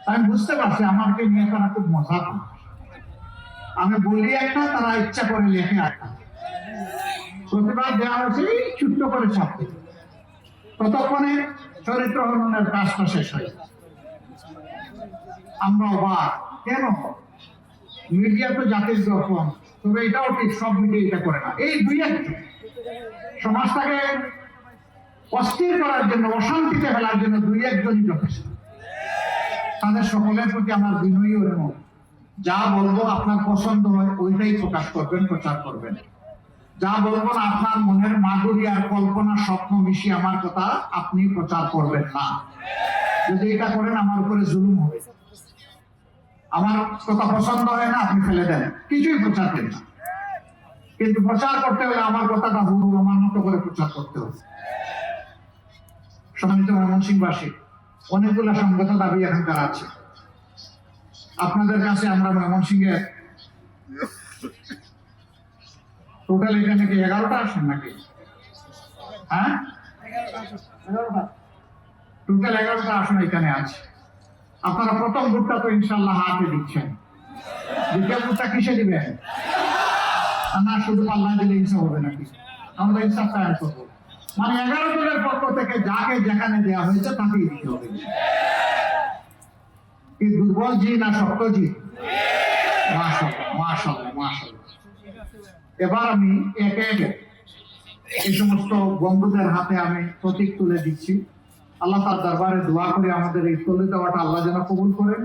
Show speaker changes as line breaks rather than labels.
আমি বুঝতে পারছি আমাকে নিয়ে তারা খুব মজা করে। আমি বলি একটা, তারা ইচ্ছা করে লেখে একটা। প্রতিবাদ দেওয়া হয়েছে ছোট্ট করে ছাপতে, ততক্ষণে চরিত্র হননের কাজটা শেষ হয়ে যায়। আমরা অবাক, কেন? মিডিয়া তো জাতির দর্পণ, তবে এটাও ঠিক সব মিডিয়া এটা করে না। এই দুই একজন সমাজটাকে অস্থির করার জন্য, অশান্তিতে ফেলার জন্য দুই একজনই যথেষ্ট। তাদের সকলের প্রতি আমার বিনয়ী অনুরোধ, যা বলবো আপনার পছন্দ হয় ওইটাই প্রকাশ করবেন, প্রচার করবেন। যা বলবো না আপনার মনের মাধুরী আর কল্পনা স্বপ্ন মিশিয়ে আমার কথা আপনি প্রচার করবেন না। যদি এটা করেন আমার উপরে জুলুম হবে। আমার কথা পছন্দ হয় না, আপনি ফেলে দেন, কিছুই প্রচার করেন না। কিন্তু প্রচার করতে হলে আমার কথাটা হুবহু আমার মতো করে প্রচার করতে হবে। সম্মানিত ময়মনসিংহবাসী, অনেকগুলো সংগত দাবি এখানকার আছে আপনাদের কাছে। আমরা ময়মনসিংহের টোটাল এখানে কি 11টা আসেন নাকি? হ্যাঁ, 11টা, টোটাল 11টা আসন এখানে আছে। আপনারা প্রথম ভোটটা তো ইনশাল্লাহ হাতে দিচ্ছেন, দ্বিতীয় ভোটটা কিসে দিবেন? না শুধু পাল্লা দিলে ইনসাফ হবে নাকি? আমরা ইনসাফ কায়েম করবো। মানে 11 দলের পক্ষ থেকে যাকে যেখানে দেওয়া হয়েছে তাকেই দিতে হবে। কি দুর্বল জি না শক্ত জি? মাশাআল্লাহ, মাশাআল্লাহ, মাশাআল্লাহ। এবার আমি একে একে এই সমস্ত বন্ধুদের হাতে আমি প্রতীক তুলে দিচ্ছি। আল্লাহ তার দরবারে দোয়া করে আমাদের এই তুলে দেওয়াটা আল্লাহ যেন কবুল করেন।